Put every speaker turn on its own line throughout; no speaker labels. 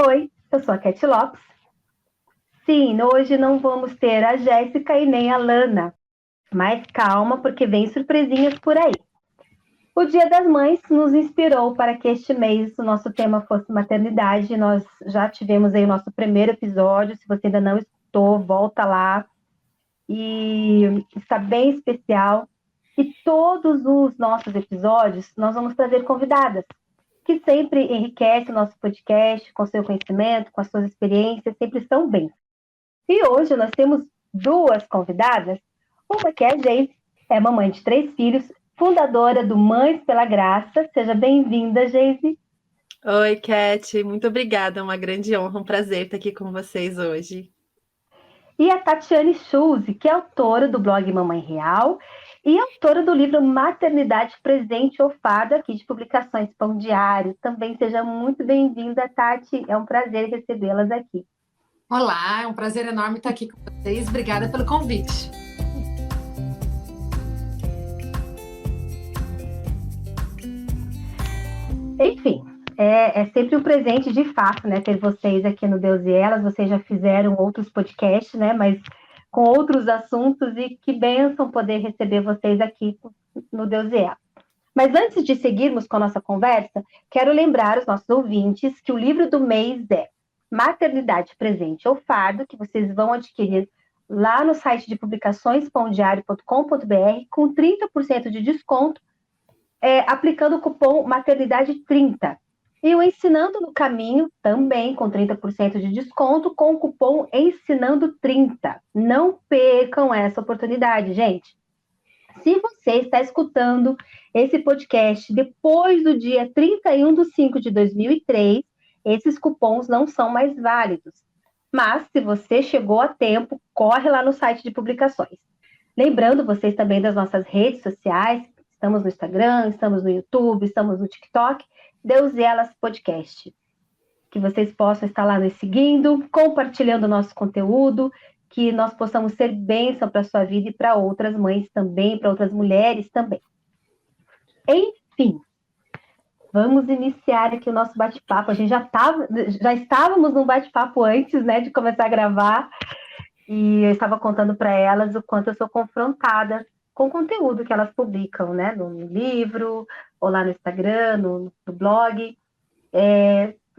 Oi, eu sou a Cat Lopes. Sim, hoje não vamos ter a Jéssica e nem a Lana, mas calma, porque vem surpresinhas por aí. O Dia das Mães nos inspirou para que este mês o nosso tema fosse maternidade. Nós já tivemos aí o nosso primeiro episódio. Se você ainda não escutou, volta lá. E está bem especial. E todos os nossos episódios nós vamos trazer convidadas, que sempre enriquece o nosso podcast com seu conhecimento, com as suas experiências, sempre estão bem. E hoje nós temos duas convidadas, uma que é a Geise, é mamãe de 3 filhos, fundadora do Mães pela Graça. Seja bem-vinda, Geise.
Oi, Cat, muito obrigada, é uma grande honra, um prazer estar aqui com vocês hoje.
E a Tatiane Schulze, que é autora do blog Mamãe Real e autora do livro Maternidade Presente ou Fardo, aqui de publicações Pão Diário. Também seja muito bem-vinda, Tati, é um prazer recebê-las aqui.
Olá, é um prazer enorme estar aqui com vocês. Obrigada pelo convite.
Enfim, é sempre um presente de fato, né, ter vocês aqui no Deus e Elas. Vocês já fizeram outros podcasts, né, mas com outros assuntos, e que bênção poder receber vocês aqui no Deus e Elas. Mas antes de seguirmos com a nossa conversa, quero lembrar os nossos ouvintes que o livro do mês é Maternidade Presente ou Fardo, que vocês vão adquirir lá no site de publicações pãodiario.com.br com 30% de desconto, aplicando o cupom Maternidade30. E o Ensinando no Caminho, também com 30% de desconto, com o cupom Ensinando30. Não percam essa oportunidade, gente. Se você está escutando esse podcast depois do dia 31/5/2003, esses cupons não são mais válidos. Mas, se você chegou a tempo, corre lá no site de publicações. Lembrando vocês também das nossas redes sociais. Estamos no Instagram, estamos no YouTube, estamos no TikTok, Deus e Elas Podcast. Que vocês possam estar lá nos seguindo, compartilhando o nosso conteúdo, que nós possamos ser bênção para a sua vida e para outras mães também, para outras mulheres também. Enfim, vamos iniciar aqui o nosso bate-papo. A gente já estávamos num bate-papo antes, né, de começar a gravar, e eu estava contando para elas o quanto eu sou confrontada com o conteúdo que elas publicam, né, no livro, ou lá no Instagram, no blog.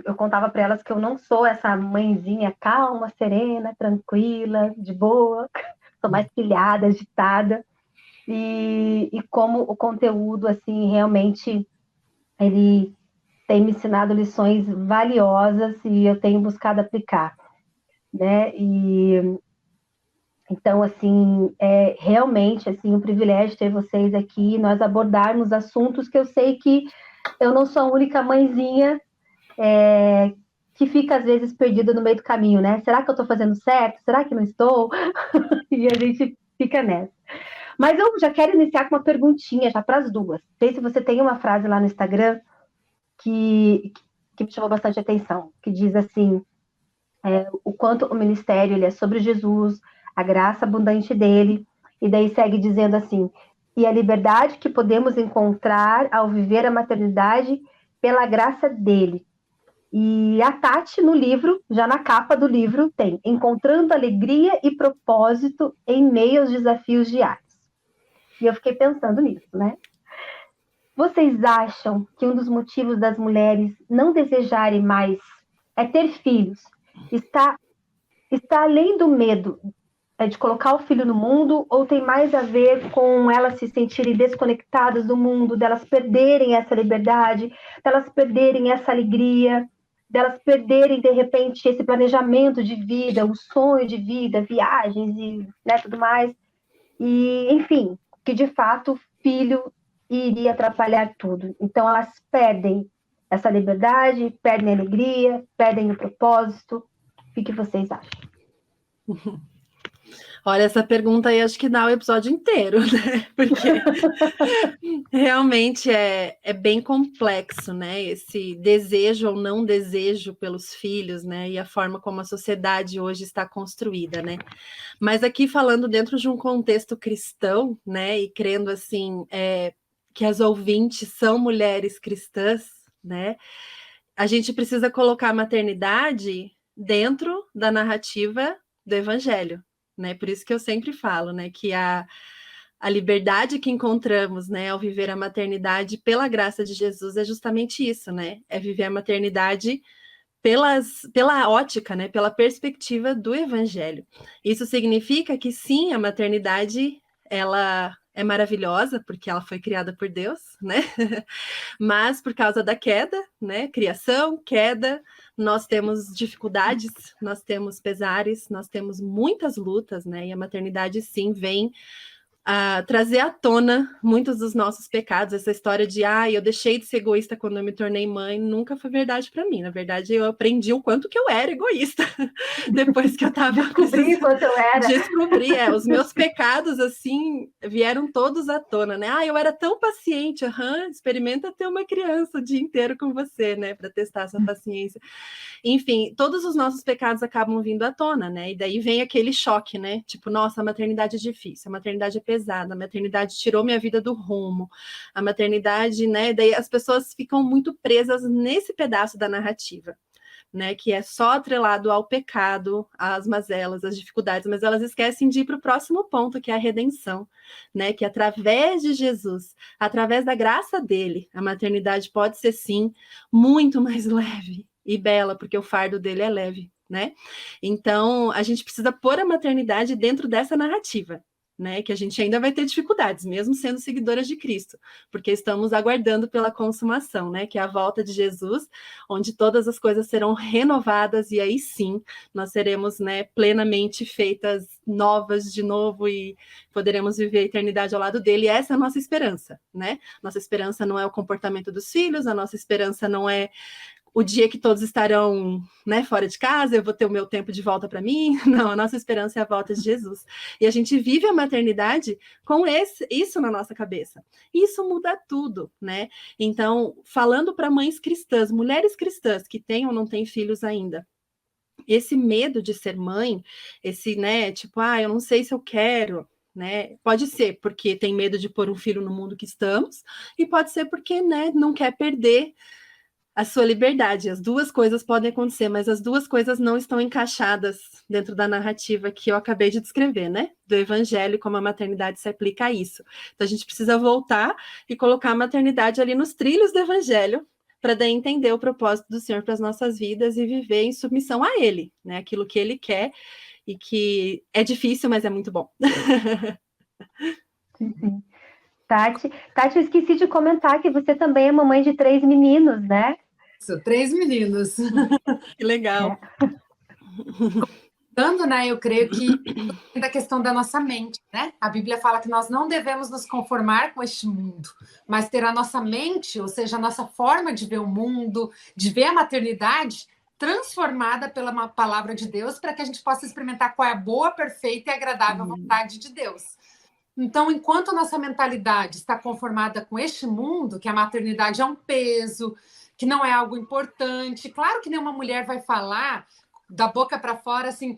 Eu contava para elas que eu não sou essa mãezinha calma, serena, tranquila, de boa, sou mais pilhada, agitada, e como o conteúdo, assim, realmente, ele tem me ensinado lições valiosas e eu tenho buscado aplicar, né, então, assim, é realmente, assim, um privilégio ter vocês aqui, nós abordarmos assuntos que eu sei que eu não sou a única mãezinha que fica, às vezes, perdida no meio do caminho, né? Será que eu estou fazendo certo? Será que não estou? E a gente fica nessa. Mas eu já quero iniciar com uma perguntinha já para as duas. Não sei se você tem uma frase lá no Instagram que me chamou bastante atenção, que diz assim, o quanto o ministério ele é sobre Jesus, a graça abundante dele, e daí segue dizendo assim, e a liberdade que podemos encontrar ao viver a maternidade pela graça dele. E a Tati, no livro, já na capa do livro, tem Encontrando Alegria e Propósito em Meio aos Desafios Diários. E eu fiquei pensando nisso, né? Vocês acham que um dos motivos das mulheres não desejarem mais ter filhos está além do medo de colocar o filho no mundo, ou tem mais a ver com elas se sentirem desconectadas do mundo, delas perderem essa liberdade, delas perderem essa alegria, delas perderem, de repente, esse planejamento de vida, o sonho de vida, viagens e, né, tudo mais. E, enfim, que de fato o filho iria atrapalhar tudo. Então elas perdem essa liberdade, perdem a alegria, perdem o propósito. O que vocês acham?
Olha, essa pergunta aí acho que dá o episódio inteiro, né? Porque realmente é bem complexo, né? Esse desejo ou não desejo pelos filhos, né? E a forma como a sociedade hoje está construída, né? Mas aqui falando dentro de um contexto cristão, né? E crendo assim, que as ouvintes são mulheres cristãs, né? a gente precisa colocar a maternidade dentro da narrativa do evangelho, né? Por isso que eu sempre falo, né, que a liberdade que encontramos, né, ao viver a maternidade pela graça de Jesus é justamente isso, né? É viver a maternidade pela ótica, né, pela perspectiva do evangelho. Isso significa que sim, a maternidade ela é maravilhosa porque ela foi criada por Deus, né? Mas por causa da queda, né, criação, queda, nós temos dificuldades, nós temos pesares, nós temos muitas lutas, né? E a maternidade sim vem a trazer à tona muitos dos nossos pecados. Essa história de eu deixei de ser egoísta quando eu me tornei mãe, nunca foi verdade para mim. Na verdade, eu aprendi o quanto que eu era egoísta depois que eu estava
Descobri quanto eu era.
Descobri, os meus pecados assim vieram todos à tona, né? Eu era tão paciente, experimenta ter uma criança o dia inteiro com você, né, para testar essa paciência. Enfim, todos os nossos pecados acabam vindo à tona, né? E daí vem aquele choque, né? Tipo, nossa, a maternidade é difícil, a maternidade é pesada, a maternidade tirou minha vida do rumo, a maternidade, né? Daí as pessoas ficam muito presas nesse pedaço da narrativa, né? Que é só atrelado ao pecado, às mazelas, às dificuldades, mas elas esquecem de ir para o próximo ponto, que é a redenção, né? Que através de Jesus, através da graça dele, a maternidade pode ser sim muito mais leve e bela, porque o fardo dele é leve, né? Então, a gente precisa pôr a maternidade dentro dessa narrativa, né? Que a gente ainda vai ter dificuldades, mesmo sendo seguidoras de Cristo, porque estamos aguardando pela consumação, né? Que é a volta de Jesus, onde todas as coisas serão renovadas e aí sim nós seremos, né, plenamente feitas novas de novo e poderemos viver a eternidade ao lado dele. E essa é a nossa esperança, né? Nossa esperança não é o comportamento dos filhos, a nossa esperança não é o dia que todos estarão, né, fora de casa, eu vou ter o meu tempo de volta para mim. Não, a nossa esperança é a volta de Jesus. E a gente vive a maternidade com isso na nossa cabeça. Isso muda tudo, né? Então, falando para mães cristãs, mulheres cristãs que têm ou não têm filhos ainda, esse medo de ser mãe, esse, né, tipo, eu não sei se eu quero, né? Pode ser porque tem medo de pôr um filho no mundo que estamos, e pode ser porque, né, não quer perder a sua liberdade. As duas coisas podem acontecer, mas as duas coisas não estão encaixadas dentro da narrativa que eu acabei de descrever, né? Do evangelho, como a maternidade se aplica a isso. Então a gente precisa voltar e colocar a maternidade ali nos trilhos do evangelho, para daí entender o propósito do Senhor para as nossas vidas e viver em submissão a Ele, né? Aquilo que Ele quer e que é difícil, mas é muito bom.
Sim. Tati, eu esqueci de comentar que você também é mamãe de 3 meninos, né?
Isso, 3 meninos.
Que legal.
Dando, né, eu creio que da questão da nossa mente, né? A Bíblia fala que nós não devemos nos conformar com este mundo, mas ter a nossa mente, ou seja, a nossa forma de ver o mundo, de ver a maternidade, transformada pela palavra de Deus, para que a gente possa experimentar qual é a boa, perfeita e agradável vontade de Deus. Então, enquanto a nossa mentalidade está conformada com este mundo, que a maternidade é um peso, que não é algo importante, claro que nenhuma mulher vai falar da boca para fora assim,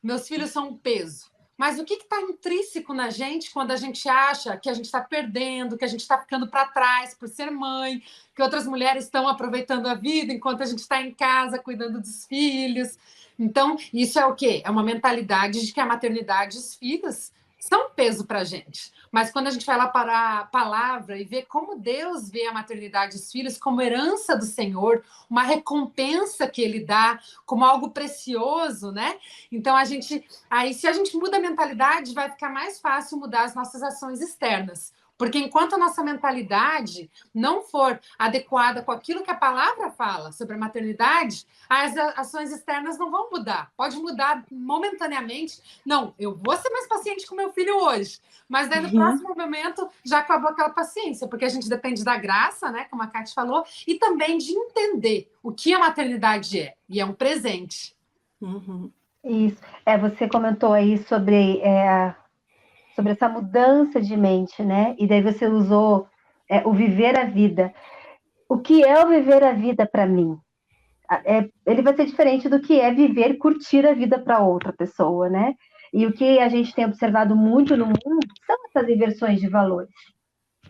meus filhos são um peso. Mas o que está intrínseco na gente quando a gente acha que a gente está perdendo, que a gente está ficando para trás por ser mãe, que outras mulheres estão aproveitando a vida enquanto a gente está em casa cuidando dos filhos? Então, isso é o quê? É uma mentalidade de que a maternidade e os filhos são um peso para a gente. Mas quando a gente vai lá para a palavra e vê como Deus vê a maternidade e os filhos como herança do Senhor, uma recompensa que Ele dá, como algo precioso, né? Então, se a gente muda a mentalidade, vai ficar mais fácil mudar as nossas ações externas. Porque enquanto a nossa mentalidade não for adequada com aquilo que a palavra fala sobre a maternidade, as ações externas não vão mudar. Pode mudar momentaneamente. Não, eu vou ser mais paciente com meu filho hoje, mas daí no próximo momento já acabou aquela paciência, porque a gente depende da graça, né, como a Kate falou, e também de entender o que a maternidade é. E é um presente.
Isso. Você comentou aí sobre essa mudança de mente, né? E daí você usou o viver a vida. O que é o viver a vida para mim? Ele vai ser diferente do que é viver, curtir a vida para outra pessoa, né? E o que a gente tem observado muito no mundo são essas inversões de valores.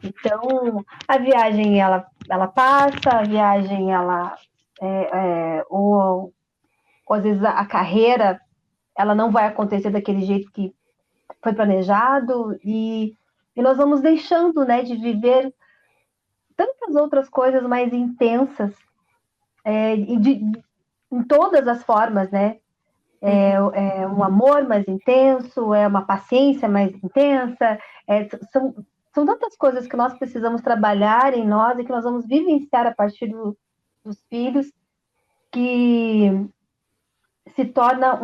Então, a viagem, ela passa, a viagem, ela ou às vezes a carreira ela não vai acontecer daquele jeito que foi planejado, e nós vamos deixando, né, de viver tantas outras coisas mais intensas, em todas as formas, né? É um amor mais intenso, é uma paciência mais intensa, são tantas coisas que nós precisamos trabalhar em nós e que nós vamos vivenciar a partir dos filhos, que se torna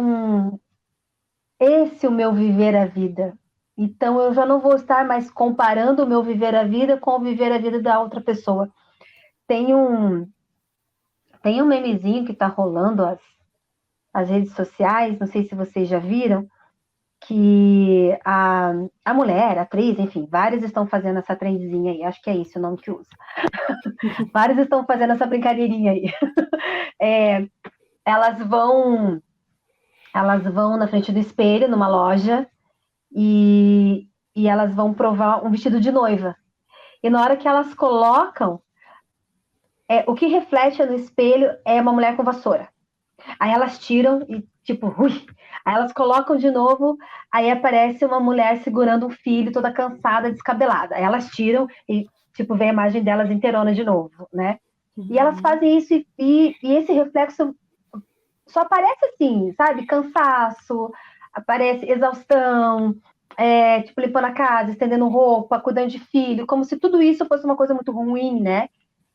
esse o meu viver a vida. Então eu já não vou estar mais comparando o meu viver a vida com o viver a vida da outra pessoa. Tem um memezinho que está rolando as redes sociais, não sei se vocês já viram, que a mulher, a atriz, enfim, várias estão fazendo essa trendzinha aí, acho que é esse o nome que usa. Várias estão fazendo essa brincadeirinha aí. Elas vão na frente do espelho, numa loja, e elas vão provar um vestido de noiva. E na hora que elas colocam, o que reflete no espelho é uma mulher com vassoura. Aí elas tiram e, tipo, ui. Aí elas colocam de novo, aí aparece uma mulher segurando um filho, toda cansada, descabelada. Aí elas tiram e, tipo, vem a imagem delas inteirona de novo, né? E elas fazem isso e esse reflexo só aparece assim, sabe? Cansaço, aparece exaustão, tipo, limpando a casa, estendendo roupa, cuidando de filho, como se tudo isso fosse uma coisa muito ruim, né?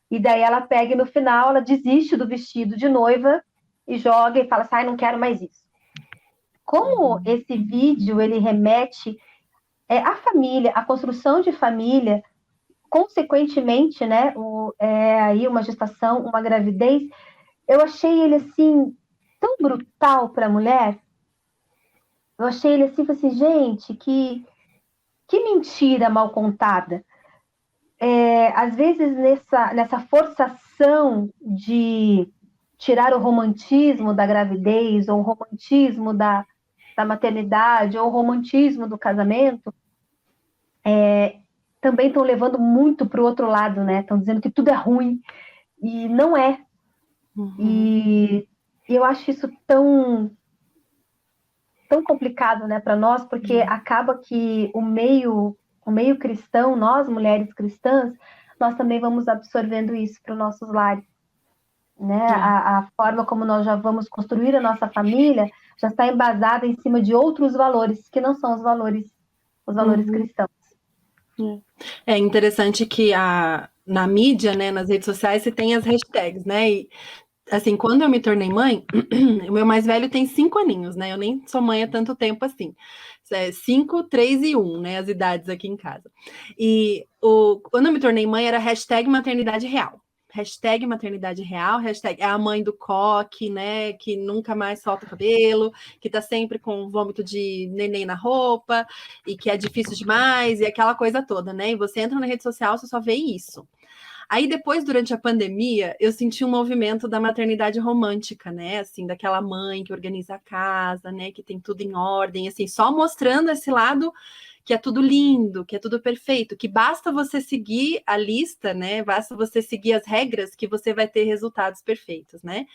E daí ela pega e no final ela desiste do vestido de noiva e joga e fala assim, não quero mais isso. Como esse vídeo, ele remete à família, à construção de família, consequentemente, né, aí uma gestação, uma gravidez, eu achei ele, assim, tão brutal para a mulher. Eu achei ele assim, falei assim, gente, que mentira mal contada. Às vezes, nessa forçação de tirar o romantismo da gravidez, ou o romantismo da maternidade, ou o romantismo do casamento, também estão levando muito para o outro lado, né? Estão dizendo que tudo é ruim, e não é. E eu acho isso tão complicado, né, para nós, porque acaba que o meio cristão, nós, mulheres cristãs, nós também vamos absorvendo isso para os nossos lares. Né? A forma como nós já vamos construir a nossa família já está embasada em cima de outros valores, que não são os valores cristãos.
É interessante que na mídia, né, nas redes sociais, você tem as hashtags, né? E, assim, quando eu me tornei mãe, o meu mais velho tem 5 aninhos, né? Eu nem sou mãe há tanto tempo assim. 5, 3 e 1, né? As idades aqui em casa. E quando eu me tornei mãe, era hashtag maternidade real. Hashtag maternidade real, hashtag é a mãe do coque, né? Que nunca mais solta o cabelo, que tá sempre com vômito de neném na roupa, e que é difícil demais, e aquela coisa toda, né? E você entra na rede social, você só vê isso. Aí depois, durante a pandemia, eu senti um movimento da maternidade romântica, né? Assim, daquela mãe que organiza a casa, né? Que tem tudo em ordem, assim, só mostrando esse lado que é tudo lindo, que é tudo perfeito, que basta você seguir a lista, né? Basta você seguir as regras que você vai ter resultados perfeitos, né?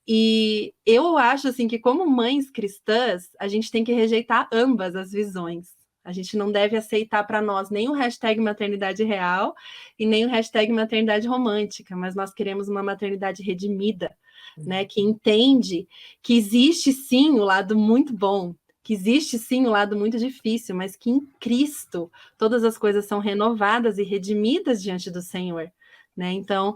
E eu acho assim que como mães cristãs, a gente tem que rejeitar ambas as visões. A gente não deve aceitar para nós nem o hashtag maternidade real e nem o hashtag maternidade romântica, mas nós queremos uma maternidade redimida, né? Que entende que existe sim o lado muito bom, que existe sim o lado muito difícil, mas que em Cristo todas as coisas são renovadas e redimidas diante do Senhor, né? Então,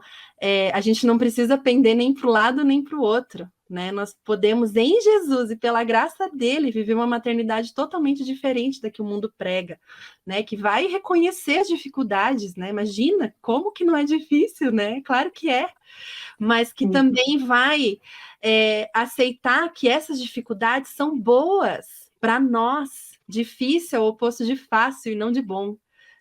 a gente não precisa pender nem para o lado nem para o outro, né? Nós podemos, em Jesus e pela graça dele, viver uma maternidade totalmente diferente da que o mundo prega, né? Que vai reconhecer as dificuldades, né? Imagina como que não é difícil, né? Claro que é, mas que também vai aceitar que essas dificuldades são boas para nós. Difícil é o oposto de fácil e não de bom.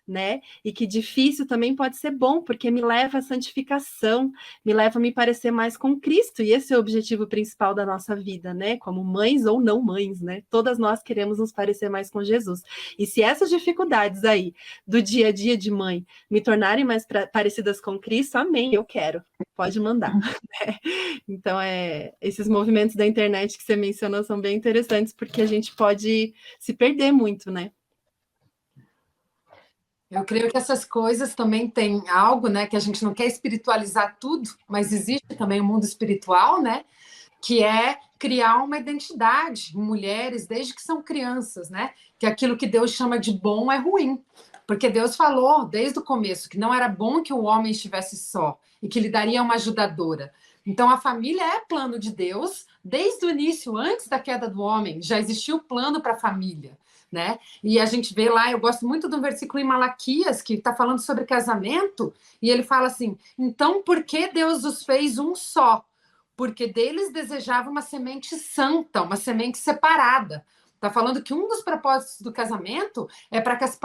né? E que difícil também pode ser bom, porque me leva à santificação, me leva a me parecer mais com Cristo, e esse é o objetivo principal da nossa vida, né? Como mães ou não mães, né? Todas nós queremos nos parecer mais com Jesus. E se essas dificuldades aí do dia a dia de mãe me tornarem mais parecidas com Cristo, amém, eu quero. Pode mandar. Né? Então, esses movimentos da internet que você mencionou são bem interessantes, porque a gente pode se perder muito, né?
Eu creio que essas coisas também têm algo, né, que a gente não quer espiritualizar tudo, mas existe também o mundo espiritual, né, que é criar uma identidade em mulheres desde que são crianças, né, que aquilo que Deus chama de bom é ruim, porque Deus falou desde o começo que não era bom que o homem estivesse só e que lhe daria uma ajudadora. Então a família é plano de Deus desde o início, antes da queda do homem, já existiu o plano para a família. Né? E a gente vê lá, eu gosto muito de um versículo em Malaquias que está falando sobre casamento, e ele fala assim: então por que Deus os fez um só? Porque deles desejava uma semente santa, uma semente separada. Está falando que um dos propósitos do casamento é para que as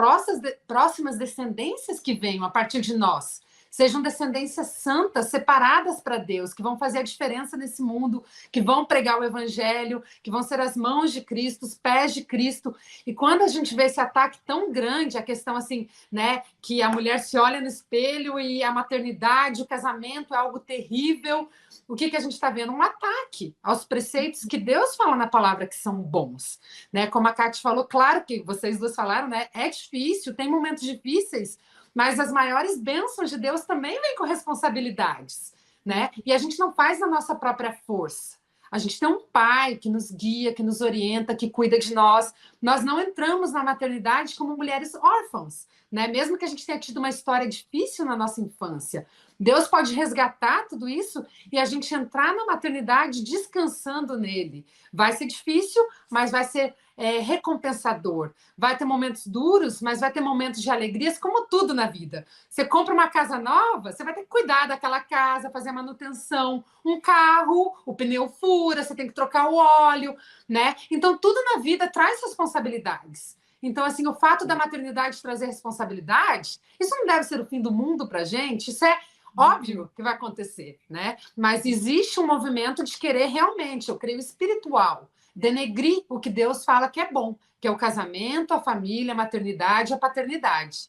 próximas descendências que venham a partir de nós sejam descendências santas, separadas para Deus, que vão fazer a diferença nesse mundo, que vão pregar o evangelho, que vão ser as mãos de Cristo, os pés de Cristo. E quando a gente vê esse ataque tão grande, a questão assim, né, que a mulher se olha no espelho e a maternidade, o casamento é algo terrível, o que a gente está vendo? Um ataque aos preceitos que Deus fala na palavra que são bons. Né? Como a Kátia falou, claro que vocês duas falaram, né? É difícil, tem momentos difíceis, mas as maiores bênçãos de Deus também vêm com responsabilidades, né? E a gente não faz na nossa própria força. A gente tem um pai que nos guia, que nos orienta, que cuida de nós. Nós não entramos na maternidade como mulheres órfãs, né? Mesmo que a gente tenha tido uma história difícil na nossa infância. Deus pode resgatar tudo isso e a gente entrar na maternidade descansando nele. Vai ser difícil, mas vai ser recompensador. Vai ter momentos duros, mas vai ter momentos de alegrias, como tudo na vida. Você compra uma casa nova, você vai ter que cuidar daquela casa, fazer a manutenção. Um carro, o pneu fura, você tem que trocar o óleo, né? Então, tudo na vida traz responsabilidades. Então, assim, o fato da maternidade trazer responsabilidade, isso não deve ser o fim do mundo para a gente, isso é óbvio que vai acontecer, né? Mas existe um movimento de querer realmente, eu creio, espiritual, denegrir o que Deus fala que é bom, que é o casamento, a família, a maternidade, a paternidade.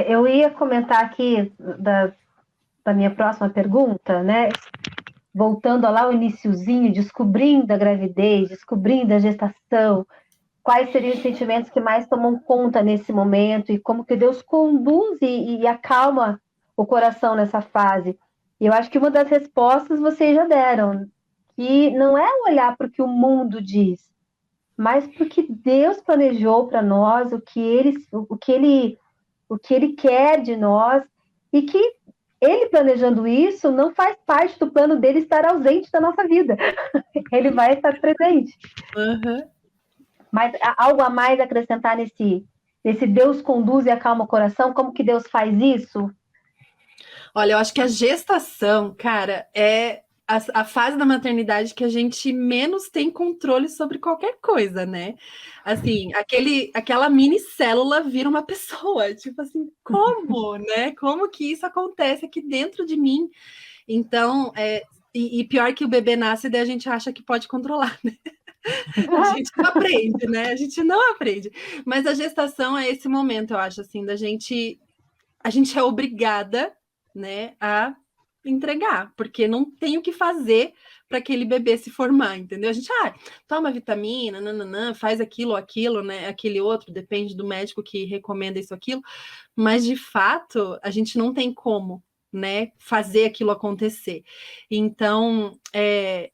Eu ia comentar aqui da minha próxima pergunta, né? Voltando lá ao iniciozinho, descobrindo a gravidez, descobrindo a gestação, quais seriam os sentimentos que mais tomam conta nesse momento e como que Deus conduz e acalma o coração nessa fase. E eu acho que uma das respostas vocês já deram, que não é olhar para o que o mundo diz, mas porque Deus planejou para nós, o que ele quer de nós, e que ele planejando isso não faz parte do plano dele estar ausente da nossa vida. Ele vai estar presente.
Uhum.
Mas algo a mais a acrescentar nesse Deus conduz e acalma o coração? Como que Deus faz isso?
Olha, eu acho que a gestação, cara, é a fase da maternidade que a gente menos tem controle sobre qualquer coisa, né? Assim, aquela mini célula vira uma pessoa. Tipo assim, como, né? Como que isso acontece aqui dentro de mim? Então, e pior que o bebê nasce, daí a gente acha que pode controlar, né? A gente não aprende, né? A gente não aprende. Mas a gestação é esse momento, eu acho, assim, da gente... A gente é obrigada, né, a entregar, porque não tem o que fazer para aquele bebê se formar, entendeu? A gente, toma vitamina, nananã, faz aquilo, né, aquele outro, depende do médico que recomenda isso, aquilo, mas de fato, a gente não tem como, né, fazer aquilo acontecer. Então,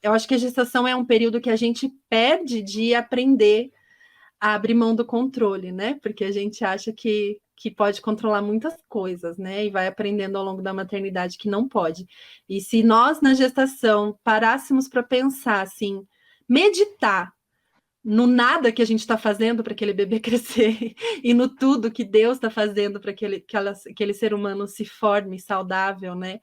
eu acho que a gestação é um período que a gente perde de aprender a abrir mão do controle, né? Porque a gente acha que pode controlar muitas coisas, né? E vai aprendendo ao longo da maternidade que não pode. E se nós, na gestação, parássemos para pensar, assim, meditar no nada que a gente está fazendo para aquele bebê crescer e no tudo que Deus está fazendo para que aquele ser humano se forme saudável, né?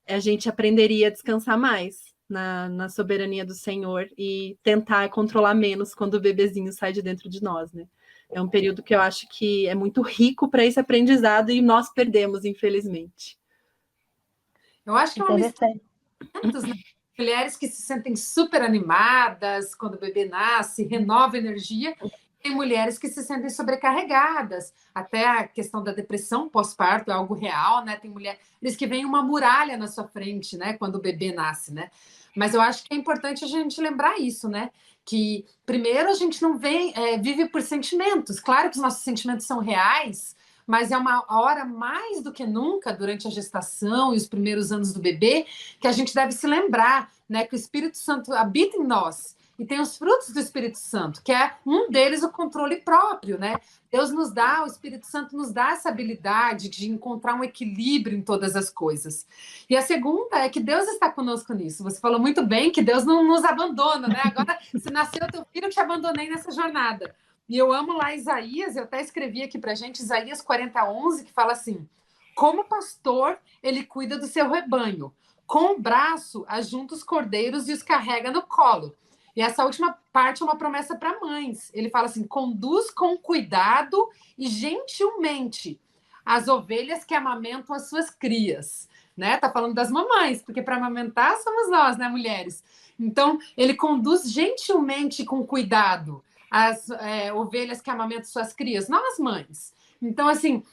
A gente aprenderia a descansar mais na soberania do Senhor e tentar controlar menos quando o bebezinho sai de dentro de nós, né? É um período que eu acho que é muito rico para esse aprendizado e nós perdemos, infelizmente.
Eu acho que é uma mistura
Interessante.
de sentimentos, né? Mulheres que se sentem super animadas quando o bebê nasce, renova a energia. Tem mulheres que se sentem sobrecarregadas. Até a questão da depressão pós-parto é algo real, né? Tem mulheres que veem uma muralha na sua frente, né? Quando o bebê nasce, né? Mas eu acho que é importante a gente lembrar isso, né? Que primeiro a gente não vive por sentimentos. Claro que os nossos sentimentos são reais, mas é uma hora mais do que nunca durante a gestação e os primeiros anos do bebê que a gente deve se lembrar, né? Que o Espírito Santo habita em nós. E tem os frutos do Espírito Santo, que é um deles o controle próprio, né? Deus nos dá, o Espírito Santo nos dá essa habilidade de encontrar um equilíbrio em todas as coisas. E a segunda é que Deus está conosco nisso. Você falou muito bem que Deus não nos abandona, né? Agora, se nasceu teu filho, eu te abandonei nessa jornada. E eu amo lá Isaías, eu até escrevi aqui pra gente, Isaías 40:11, que fala assim: como pastor, ele cuida do seu rebanho. Com o braço, ajunta os cordeiros e os carrega no colo. E essa última parte é uma promessa para mães. Ele fala assim: conduz com cuidado e gentilmente as ovelhas que amamentam as suas crias. Né? Tá falando das mamães, porque para amamentar somos nós, né, mulheres? Então, ele conduz gentilmente com cuidado as ovelhas que amamentam suas crias, nós mães. Então, assim,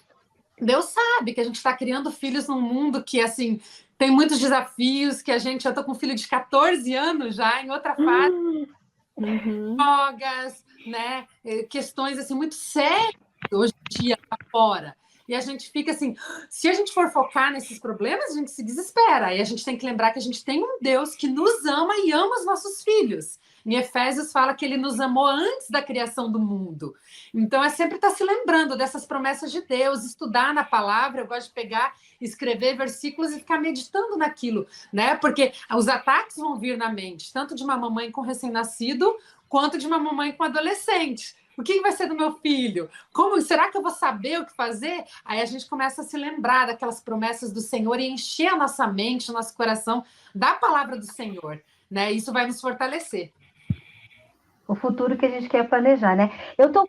Deus sabe que a gente está criando filhos num mundo que, assim, tem muitos desafios, que eu tô com um filho de 14 anos já, em outra fase, drogas, né? Questões, assim, muito sérias hoje em dia lá fora. E a gente fica assim, se a gente for focar nesses problemas, a gente se desespera. E a gente tem que lembrar que a gente tem um Deus que nos ama e ama os nossos filhos. Em Efésios fala que ele nos amou antes da criação do mundo. Então é sempre estar se lembrando dessas promessas de Deus, estudar na palavra. Eu gosto de pegar, escrever versículos e ficar meditando naquilo, né? Porque os ataques vão vir na mente, tanto de uma mamãe com recém-nascido, quanto de uma mamãe com adolescente. O que vai ser do meu filho? Como será que eu vou saber o que fazer? Aí a gente começa a se lembrar daquelas promessas do Senhor e encher a nossa mente, o nosso coração da palavra do Senhor, né? Isso vai nos fortalecer.
O futuro que a gente quer planejar, né? Eu tô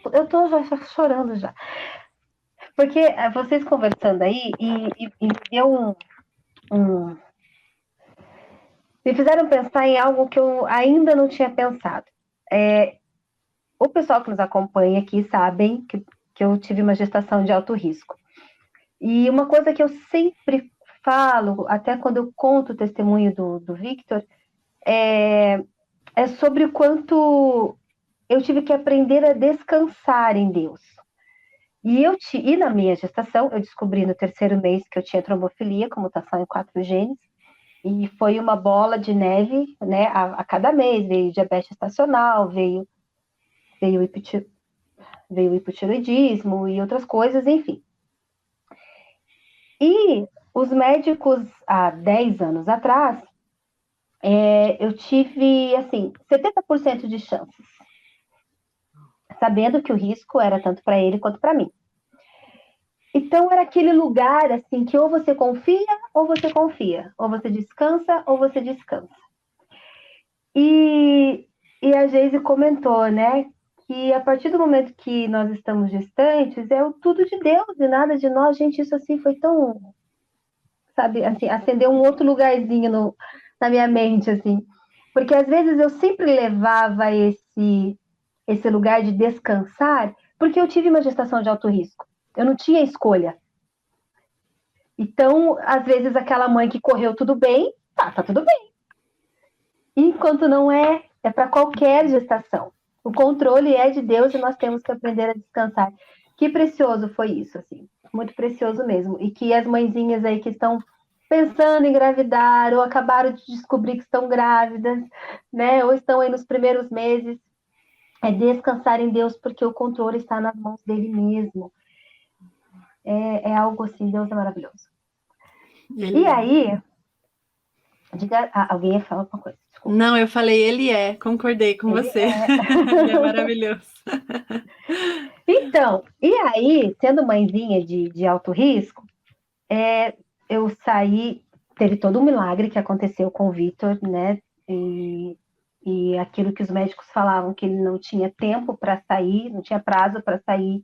já chorando já. Porque vocês conversando aí e deu me fizeram pensar em algo que eu ainda não tinha pensado. O pessoal que nos acompanha aqui sabem que eu tive uma gestação de alto risco. E uma coisa que eu sempre falo, até quando eu conto o testemunho do Victor, é sobre o quanto eu tive que aprender a descansar em Deus. E na minha gestação, eu descobri no 3º mês que eu tinha trombofilia, com mutação em 4 genes, e foi uma bola de neve, né? A cada mês veio diabetes estacional, veio hipotiroidismo e outras coisas, enfim. E os médicos, há 10 anos atrás, eu tive, assim, 70% de chances, sabendo que o risco era tanto para ele quanto para mim. Então, era aquele lugar, assim, que ou você confia, ou você confia. Ou você descansa, ou você descansa. E a Geise comentou, né, que a partir do momento que nós estamos gestantes, é tudo de Deus e nada de nós. Gente, isso, assim, foi tão, sabe, assim, acendeu um outro lugarzinho na minha mente, assim. Porque, às vezes, eu sempre levava esse lugar de descansar, porque eu tive uma gestação de alto risco. Eu não tinha escolha. Então, às vezes, aquela mãe que correu tudo bem, tá tudo bem. Enquanto não é para qualquer gestação. O controle é de Deus e nós temos que aprender a descansar. Que precioso foi isso, assim. Muito precioso mesmo. E que as mãezinhas aí que estão pensando em engravidar ou acabaram de descobrir que estão grávidas, né? Ou estão aí nos primeiros meses, descansar em Deus, porque o controle está nas mãos dele mesmo. É algo assim, Deus é maravilhoso. E aí, alguém ia falar alguma coisa? Desculpa.
Não, eu falei, concordei com você. Ele é maravilhoso.
Então, e aí, sendo mãezinha de alto risco, eu saí, teve todo um milagre que aconteceu com o Victor, né? E e aquilo que os médicos falavam, que ele não tinha tempo para sair, não tinha prazo para sair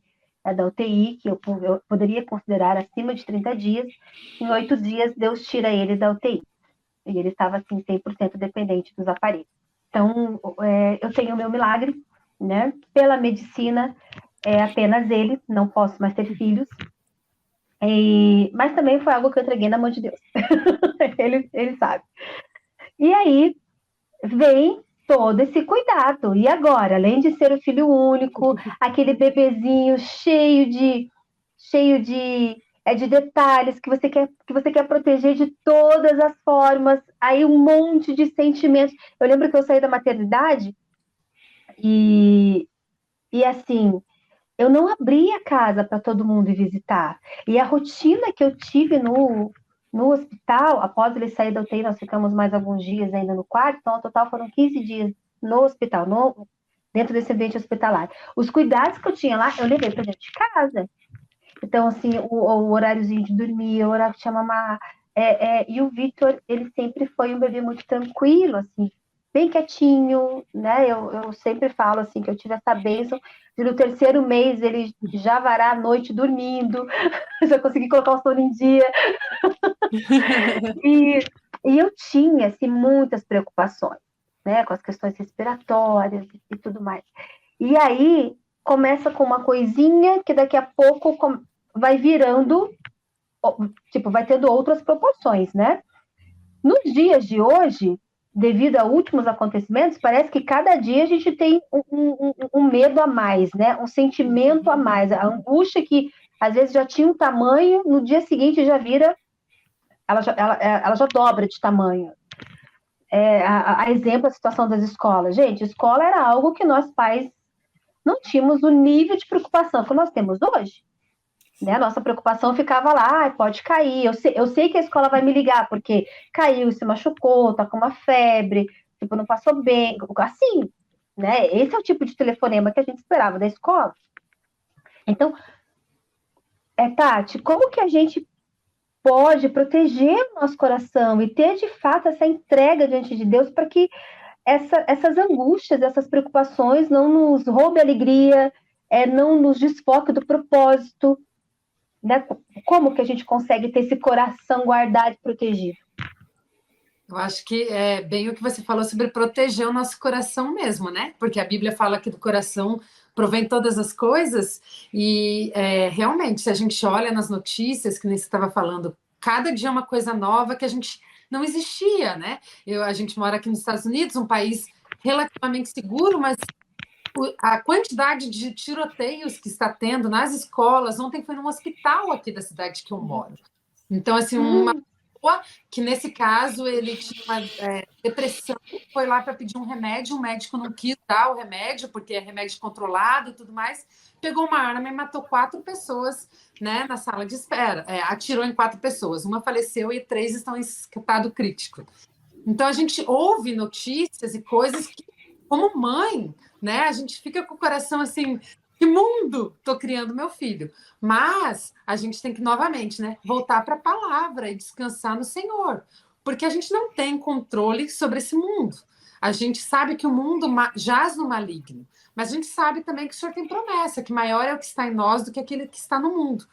da UTI, que eu poderia considerar acima de 30 dias, em 8 dias Deus tira ele da UTI. E ele estava, assim, 100% dependente dos aparelhos. Então, eu tenho o meu milagre, né? Pela medicina, é apenas ele, não posso mais ter filhos. Mas também foi algo que eu entreguei na mão de Deus. ele sabe. E aí, vem todo esse cuidado. E agora, além de ser o filho único, aquele bebezinho cheio de detalhes que você quer proteger de todas as formas, aí um monte de sentimentos. Eu lembro que eu saí da maternidade e assim, eu não abri a casa para todo mundo ir visitar. E a rotina que eu tive no hospital, após ele sair da UTI, nós ficamos mais alguns dias ainda no quarto, então, no total foram 15 dias no hospital, dentro desse ambiente hospitalar. Os cuidados que eu tinha lá, eu levei para dentro de casa. Então, assim, o horáriozinho de dormir, o horário de mamar. E o Vitor, ele sempre foi um bebê muito tranquilo, assim, bem quietinho, né? Eu sempre falo, assim, que eu tive essa bênção de no terceiro mês ele já varar a noite dormindo, já consegui colocar o sono em dia. E eu tinha, assim, muitas preocupações, né? Com as questões respiratórias e tudo mais. E aí, começa com uma coisinha que daqui a pouco vai virando, tipo, vai tendo outras proporções, né? Nos dias de devido a últimos acontecimentos, parece que cada dia a gente tem um medo a mais, né? Um sentimento a mais. A angústia que às vezes já tinha um tamanho, no dia seguinte já vira, ela já dobra de tamanho. A exemplo, a situação das escolas. Gente, escola era algo que nós pais não tínhamos o nível de preocupação que nós temos hoje. Né? Nossa preocupação ficava lá, pode cair. Eu sei que a escola vai me ligar, porque caiu, se machucou, tá com uma febre, tipo, não passou bem, assim, né? Esse é o tipo de telefonema que a gente esperava da escola. Então, Tati, como que a gente pode proteger o nosso coração e ter, de fato, essa entrega diante de Deus para que essas angústias, essas preocupações não nos roube a alegria, não nos desfoque do propósito, né? Como que a gente consegue ter esse coração guardado e protegido?
Eu acho que é bem o que você falou sobre proteger o nosso coração mesmo, né? Porque a Bíblia fala que do coração provém todas as coisas, e realmente, se a gente olha nas notícias, que nem você estava falando, cada dia é uma coisa nova que a gente não existia, né? A gente mora aqui nos Estados Unidos, um país relativamente seguro, mas a quantidade de tiroteios que está tendo nas escolas, ontem foi num hospital aqui da cidade que eu moro. Então, assim, uma pessoa que, nesse caso, ele tinha uma depressão, foi lá para pedir um remédio, o médico não quis dar o remédio, porque é remédio controlado e tudo mais, pegou uma arma e matou 4 pessoas, né, na sala de espera. Atirou em 4 pessoas, uma faleceu e 3 estão em estado crítico. Então, a gente ouve notícias e coisas que, como mãe, né, a gente fica com o coração assim, que mundo estou criando meu filho? Mas a gente tem que, novamente, né, voltar para a palavra e descansar no Senhor, porque a gente não tem controle sobre esse mundo. A gente sabe que o mundo jaz no maligno, mas a gente sabe também que o Senhor tem promessa, que maior é o que está em nós do que aquele que está no mundo.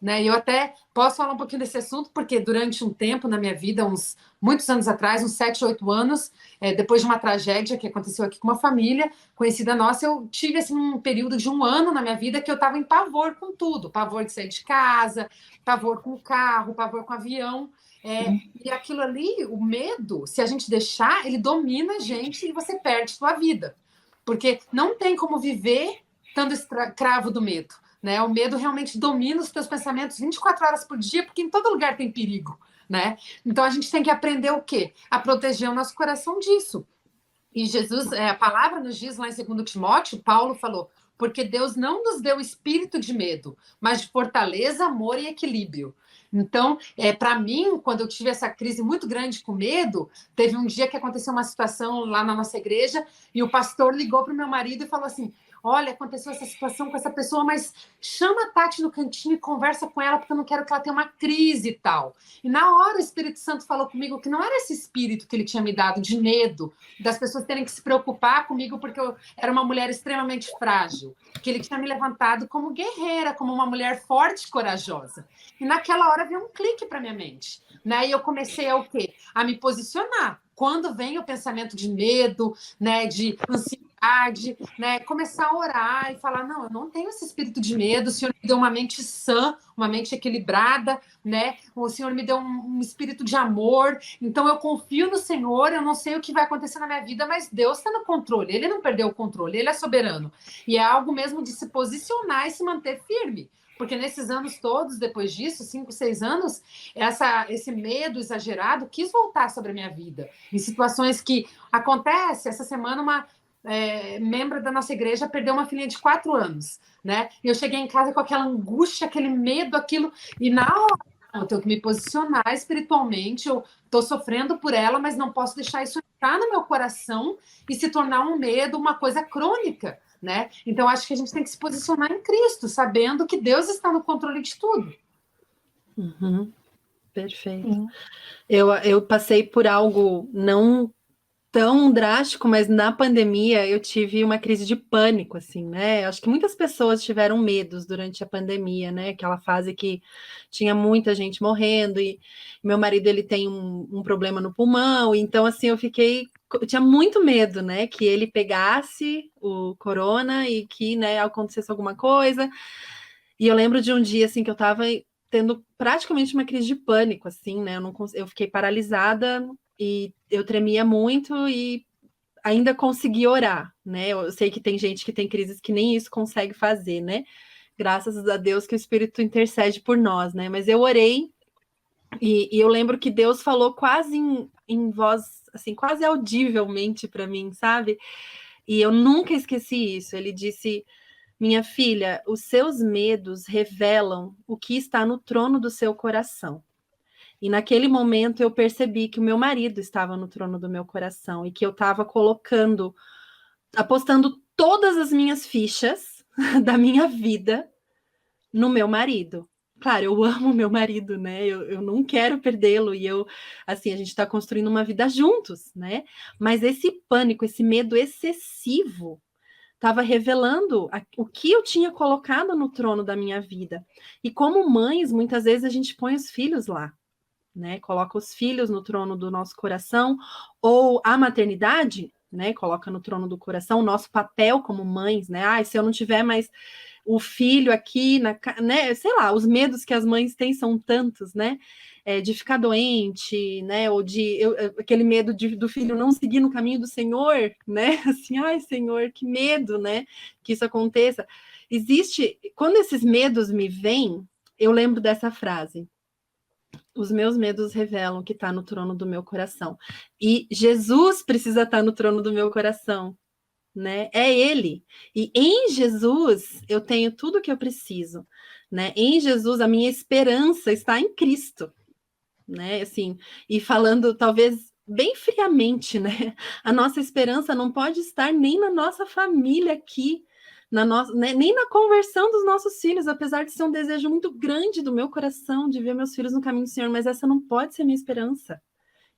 Né? E eu até posso falar um pouquinho desse assunto, porque durante um tempo na minha vida, muitos anos atrás, uns 7, 8 anos, depois de uma tragédia que aconteceu aqui com uma família conhecida nossa, eu tive assim, um período de 1 ano na minha vida que eu estava em pavor com tudo, pavor de sair de casa, pavor com o carro, pavor com o avião. E aquilo ali, o medo, se a gente deixar, ele domina a gente e você perde sua vida. Porque não tem como viver estando escravo do medo. Né? O medo realmente domina os teus pensamentos 24 horas por dia, porque em todo lugar tem perigo, né? Então a gente tem que aprender o quê? A proteger o nosso coração disso. E Jesus, a palavra nos diz lá em 2 Timóteo, Paulo falou, porque Deus não nos deu espírito de medo, mas de fortaleza, amor e equilíbrio. Então, para mim, quando eu tive essa crise muito grande com medo, teve um dia que aconteceu uma situação lá na nossa igreja e o pastor ligou para o meu marido e falou assim, olha, aconteceu essa situação com essa pessoa, mas chama a Tati no cantinho e conversa com ela, porque eu não quero que ela tenha uma crise e tal. E na hora o Espírito Santo falou comigo que não era esse espírito que ele tinha me dado de medo, das pessoas terem que se preocupar comigo porque eu era uma mulher extremamente frágil, que ele tinha me levantado como guerreira, como uma mulher forte e corajosa. E naquela hora veio um clique para minha mente, né? E eu comecei a o quê? A me posicionar. Quando vem o pensamento de medo, né, de ansiedade, né, começar a orar e falar, não, eu não tenho esse espírito de medo, o Senhor me deu uma mente sã, uma mente equilibrada, né? O Senhor me deu um espírito de amor, então eu confio no Senhor, eu não sei o que vai acontecer na minha vida, mas Deus está no controle, Ele não perdeu o controle, Ele é soberano. E é algo mesmo de se posicionar e se manter firme. Porque nesses anos todos, depois disso, 5, 6 anos, esse medo exagerado quis voltar sobre a minha vida. Em situações que acontece, essa semana uma membro da nossa igreja perdeu uma filhinha de 4 anos, né? E eu cheguei em casa com aquela angústia, aquele medo, aquilo, e na hora eu tenho que me posicionar espiritualmente, eu estou sofrendo por ela, mas não posso deixar isso entrar no meu coração e se tornar um medo, uma coisa crônica, né? Então acho que a gente tem que se posicionar em Cristo, sabendo que Deus está no controle de tudo.
Uhum, perfeito.
Sim.
Eu passei por algo não tão drástico, mas na pandemia eu tive uma crise de pânico, assim, né? Acho que muitas pessoas tiveram medos durante a pandemia, né? Aquela fase que tinha muita gente morrendo e meu marido, ele tem um problema no pulmão, então, assim, eu tinha muito medo, né? Que ele pegasse o corona e que, né, acontecesse alguma coisa. E eu lembro de um dia, assim, que eu tava tendo praticamente uma crise de pânico, assim, né? Eu fiquei paralisada e eu tremia muito e ainda consegui orar, né? Eu sei que tem gente que tem crises que nem isso consegue fazer, né? Graças a Deus que o Espírito intercede por nós, né? Mas eu orei e eu lembro que Deus falou quase em voz, assim, quase audivelmente para mim, sabe? E eu nunca esqueci isso. Ele disse: minha filha, os seus medos revelam o que está no trono do seu coração. E naquele momento eu percebi que o meu marido estava no trono do meu coração e que eu estava apostando todas as minhas fichas da minha vida no meu marido. Claro, eu amo meu marido, né? Eu não quero perdê-lo e assim, a gente está construindo uma vida juntos, né? Mas esse pânico, esse medo excessivo estava revelando o que eu tinha colocado no trono da minha vida. E como mães, muitas vezes a gente põe os filhos lá, né? Coloca os filhos no trono do nosso coração, ou a maternidade, né? Coloca no trono do coração o nosso papel como mães, né? Ah, se eu não tiver mais o filho aqui, né? Sei lá, os medos que as mães têm são tantos, né? De ficar doente, né? Ou aquele medo do filho não seguir no caminho do Senhor, né? Assim, ai, Senhor, que medo, né? Que isso aconteça. Quando esses medos me vêm, eu lembro dessa frase: os meus medos revelam que está no trono do meu coração. E Jesus precisa estar no trono do meu coração, né? É Ele. E em Jesus eu tenho tudo o que eu preciso, né? Em Jesus a minha esperança está em Cristo, né? Assim, e falando talvez bem friamente, né? A nossa esperança não pode estar nem na nossa família aqui, nem na conversão dos nossos filhos, apesar de ser um desejo muito grande do meu coração de ver meus filhos no caminho do Senhor, mas essa não pode ser minha esperança.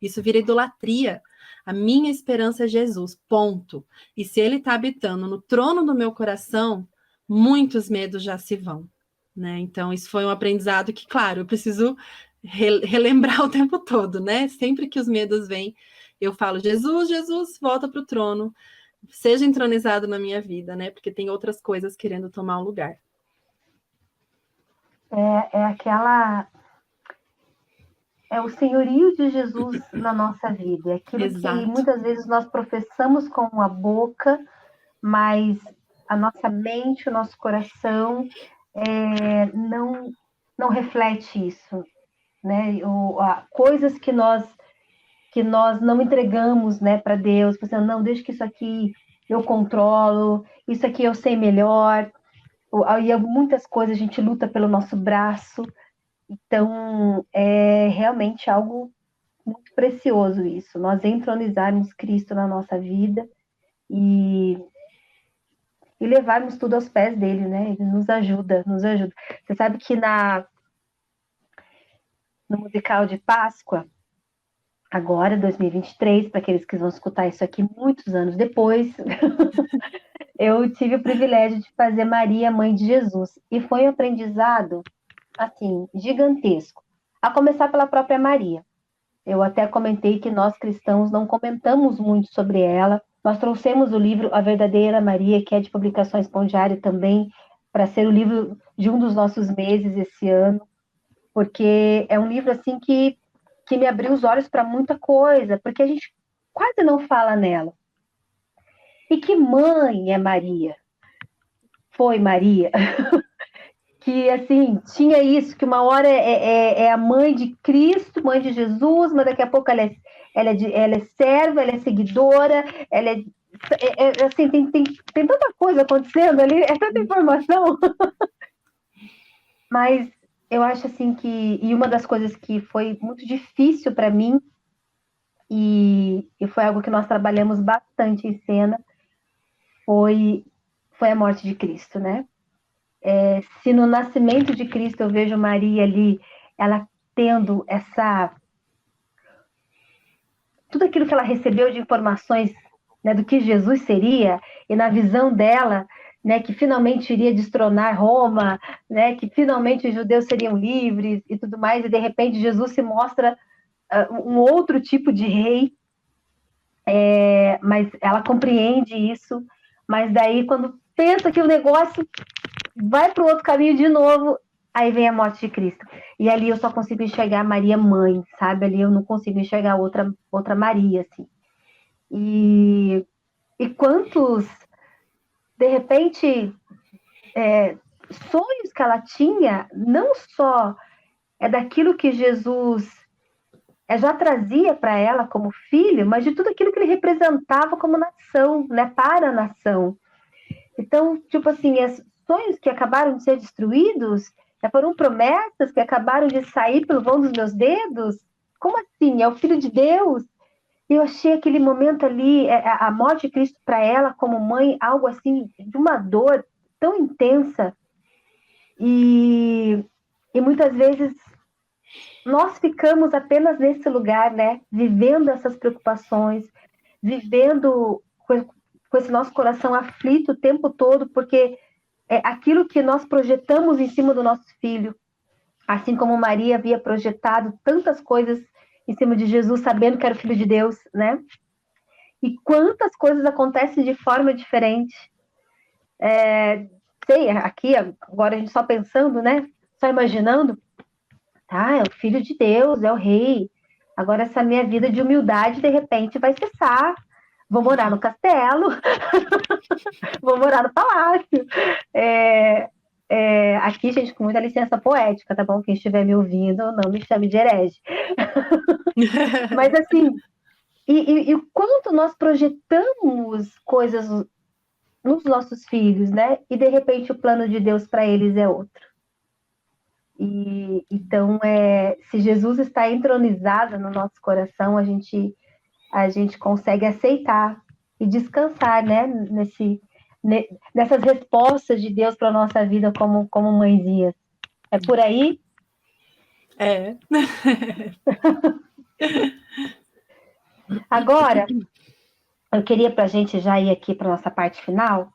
Isso vira idolatria. A minha esperança é Jesus, ponto. E se Ele está habitando no trono do meu coração, muitos medos já se vão, né? Então, isso foi um aprendizado que, claro, eu preciso relembrar o tempo todo, né? Sempre que os medos vêm, eu falo: Jesus, Jesus, volta para o trono, seja entronizado na minha vida, né? Porque tem outras coisas querendo tomar o lugar.
É o senhorio de Jesus na nossa vida. É aquilo
Exato.
Que muitas vezes nós professamos com a boca, mas a nossa mente, o nosso coração não reflete isso, né? Coisas que nós não entregamos, né, para Deus, pensando, não, deixa que isso aqui eu controlo, isso aqui eu sei melhor. E muitas coisas a gente luta pelo nosso braço. Então, é realmente algo muito precioso isso, nós entronizarmos Cristo na nossa vida e e levarmos tudo aos pés dele, né? Ele nos ajuda, nos ajuda. Você sabe que no musical de Páscoa, agora, 2023, para aqueles que vão escutar isso aqui muitos anos depois, eu tive o privilégio de fazer Maria, mãe de Jesus. E foi um aprendizado, assim, gigantesco. A começar pela própria Maria. Eu até comentei que nós cristãos não comentamos muito sobre ela. Nós trouxemos o livro A Verdadeira Maria, que é de Publicações Pão Diário também, para ser o livro de um dos nossos meses esse ano, porque é um livro assim que me abriu os olhos para muita coisa, porque a gente quase não fala nela. E que mãe é Maria? Foi Maria. Que, assim, tinha isso, que uma hora é a mãe de Cristo, mãe de Jesus, mas daqui a pouco ela é serva, ela é seguidora, ela assim, tem tanta coisa acontecendo ali, é tanta informação. Mas eu acho, assim, e uma das coisas que foi muito difícil para mim, e foi algo que nós trabalhamos bastante em cena, foi a morte de Cristo, né? Se no nascimento de Cristo eu vejo Maria ali, ela tendo tudo aquilo que ela recebeu de informações, né, do que Jesus seria, e na visão dela, né, que finalmente iria destronar Roma, né, que finalmente os judeus seriam livres e tudo mais, e de repente Jesus se mostra um outro tipo de rei, mas ela compreende isso, mas daí quando pensa que o negócio vai para o outro caminho de novo, aí vem a morte de Cristo. E ali eu só consigo enxergar Maria mãe, sabe? Ali eu não consigo enxergar outra Maria, assim. E quantos, de repente, sonhos que ela tinha, não só daquilo que Jesus já trazia para ela como filho, mas de tudo aquilo que ele representava como nação, né? Para a nação. Então, tipo assim, sonhos que acabaram de ser destruídos, foram promessas que acabaram de sair pelo vão dos meus dedos. Como assim? É o Filho de Deus? Eu achei aquele momento ali, a morte de Cristo para ela como mãe, algo assim, de uma dor tão intensa. E muitas vezes nós ficamos apenas nesse lugar, né? Vivendo essas preocupações, vivendo com esse nosso coração aflito o tempo todo, porque é aquilo que nós projetamos em cima do nosso filho, assim como Maria havia projetado tantas coisas em cima de Jesus, sabendo que era o Filho de Deus, né? E quantas coisas acontecem de forma diferente. Aqui, agora a gente só pensando, né? Só imaginando, tá? É o Filho de Deus, é o Rei. Agora essa minha vida de humildade, de repente, vai cessar. Vou morar no castelo, vou morar no palácio. Aqui, gente, com muita licença poética, tá bom? Quem estiver me ouvindo, não me chame de herege. Mas, assim, e o quanto nós projetamos coisas nos nossos filhos, né? E, de repente, o plano de Deus para eles é outro. Então, se Jesus está entronizado no nosso coração, a gente consegue aceitar e descansar, né? Nessas respostas de Deus para a nossa vida como mãezinhas. É por aí?
É.
Agora, eu queria para a gente já ir aqui para a nossa parte final,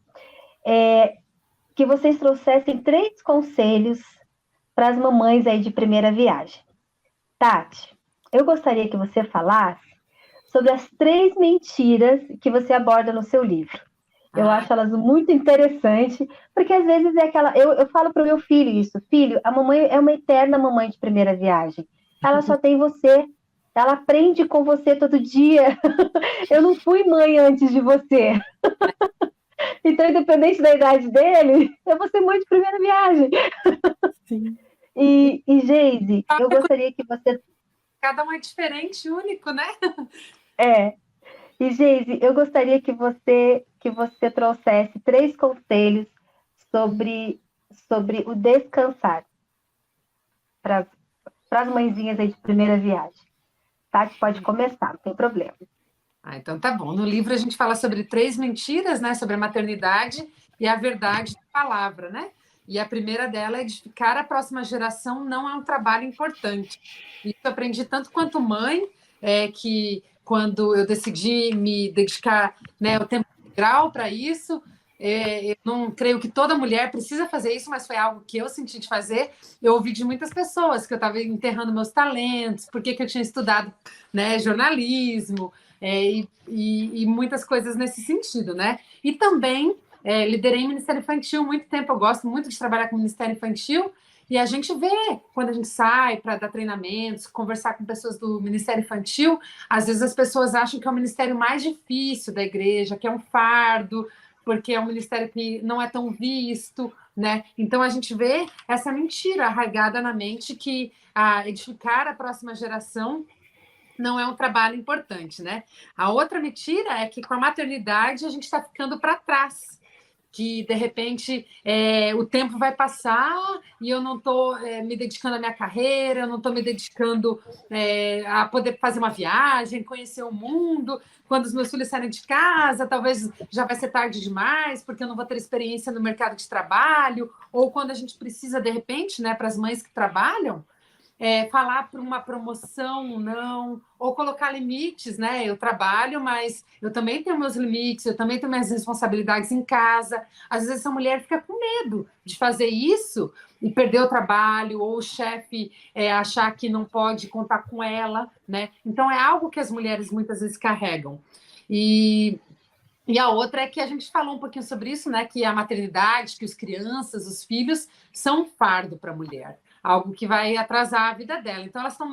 que vocês trouxessem 3 conselhos para as mamães aí de primeira viagem. Tati, eu gostaria que você falasse sobre as 3 mentiras que você aborda no seu livro. Eu acho elas muito interessantes, porque às vezes é aquela... Eu falo para o meu filho isso. Filho, a mamãe é uma eterna mamãe de primeira viagem. Ela só tem você. Ela aprende com você todo dia. Eu não fui mãe antes de você. Então, independente da idade dele, eu vou ser mãe de primeira viagem.
Sim.
E Geise, eu gostaria que você...
Cada um é diferente, único, né?
E, Geise, eu gostaria que você trouxesse 3 conselhos sobre o descansar para as mãezinhas aí de primeira viagem. Tati, pode começar, não tem problema.
Então tá bom. No livro a gente fala sobre 3 mentiras, né? Sobre a maternidade e a verdade da palavra, né? E a primeira dela é edificar a próxima geração não é um trabalho importante. Isso eu aprendi tanto quanto mãe, que quando eu decidi me dedicar, né, o tempo integral para isso, eu não creio que toda mulher precisa fazer isso, mas foi algo que eu senti de fazer. Eu ouvi de muitas pessoas que eu estava enterrando meus talentos, porque que eu tinha estudado, né, jornalismo, e muitas coisas nesse sentido, né? E também liderei Ministério Infantil muito tempo, eu gosto muito de trabalhar com Ministério Infantil, e a gente vê, quando a gente sai para dar treinamentos, conversar com pessoas do Ministério Infantil, às vezes as pessoas acham que é o ministério mais difícil da igreja, que é um fardo, porque é um ministério que não é tão visto, né? Então a gente vê essa mentira arraigada na mente que edificar a próxima geração não é um trabalho importante, né? A outra mentira é que com a maternidade a gente está ficando para trás, que de repente o tempo vai passar e eu não estou me dedicando à minha carreira, eu não estou me dedicando a poder fazer uma viagem, conhecer o mundo. Quando os meus filhos saírem de casa, talvez já vai ser tarde demais, porque eu não vou ter experiência no mercado de trabalho, ou quando a gente precisa, de repente, né, para as mães que trabalham, falar para uma promoção, não, ou colocar limites, né? Eu trabalho, mas eu também tenho meus limites, eu também tenho minhas responsabilidades em casa. Às vezes essa mulher fica com medo de fazer isso e perder o trabalho, ou o chefe achar que não pode contar com ela, né? Então é algo que as mulheres muitas vezes carregam. E a outra é que a gente falou um pouquinho sobre isso, né? Que a maternidade, que as crianças, os filhos, são um fardo para a mulher, algo que vai atrasar a vida dela. Então, elas estão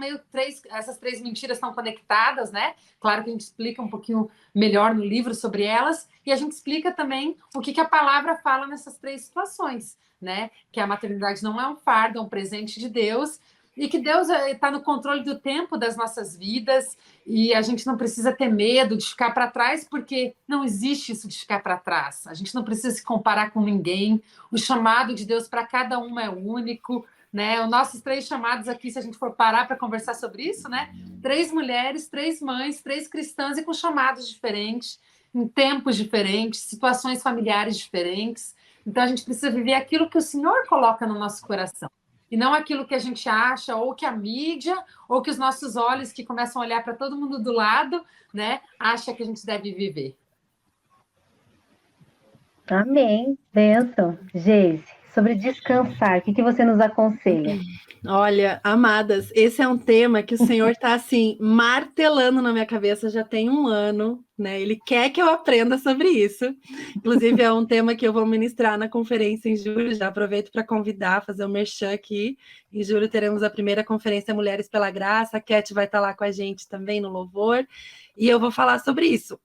essas três mentiras estão conectadas, né? Claro que a gente explica um pouquinho melhor no livro sobre elas, e a gente explica também o que a palavra fala nessas três situações, né? Que a maternidade não é um fardo, é um presente de Deus, e que Deus está no controle do tempo das nossas vidas, e a gente não precisa ter medo de ficar para trás, porque não existe isso de ficar para trás. A gente não precisa se comparar com ninguém. O chamado de Deus para cada uma é único, né? Os nossos três chamados aqui, se a gente for parar para conversar sobre isso, né? 3 mulheres, 3 mães, 3 cristãs e com chamados diferentes, em tempos diferentes, situações familiares diferentes. Então a gente precisa viver aquilo que o Senhor coloca no nosso coração. E não aquilo que a gente acha, ou que a mídia, ou que os nossos olhos, que começam a olhar para todo mundo do lado, né, acha que a gente deve viver.
Amém. Benção. Geise, sobre descansar, o que você nos aconselha?
Olha, amadas, esse é um tema que o Senhor está assim martelando na minha cabeça já tem um ano, né? Ele quer que eu aprenda sobre isso. Inclusive, é um tema que eu vou ministrar na conferência em julho. Já aproveito para convidar, fazer o merchan aqui. Em julho teremos a primeira conferência Mulheres pela Graça. A Cat vai estar lá com a gente também no louvor. E eu vou falar sobre isso.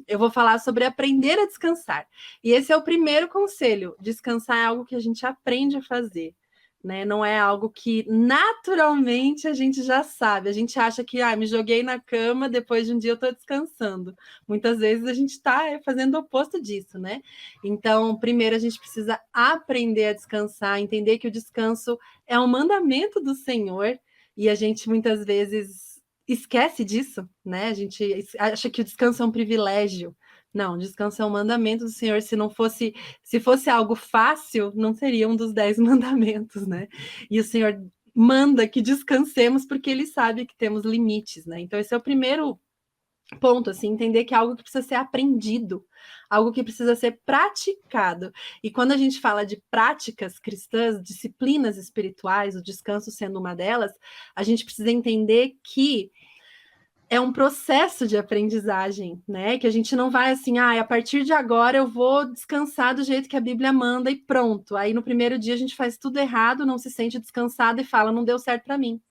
Eu vou falar sobre aprender a descansar. E esse é o primeiro conselho. Descansar é algo que a gente aprende a fazer. Né? Não é algo que naturalmente a gente já sabe. A gente acha que me joguei na cama, depois de um dia eu estou descansando. Muitas vezes a gente está fazendo o oposto disso, né? Então, primeiro a gente precisa aprender a descansar, entender que o descanso é um mandamento do Senhor, e a gente muitas vezes esquece disso, né? A gente acha que o descanso é um privilégio. Não, descanso é um mandamento do Senhor. Se fosse algo fácil, não seria um dos 10 mandamentos, né? E o Senhor manda que descansemos porque Ele sabe que temos limites, né? Então esse é o primeiro ponto, assim, entender que é algo que precisa ser aprendido, algo que precisa ser praticado. E quando a gente fala de práticas cristãs, disciplinas espirituais, o descanso sendo uma delas, a gente precisa entender que é um processo de aprendizagem, né? Que a gente não vai assim, a partir de agora eu vou descansar do jeito que a Bíblia manda e pronto. Aí no primeiro dia a gente faz tudo errado, não se sente descansado e fala, não deu certo para mim.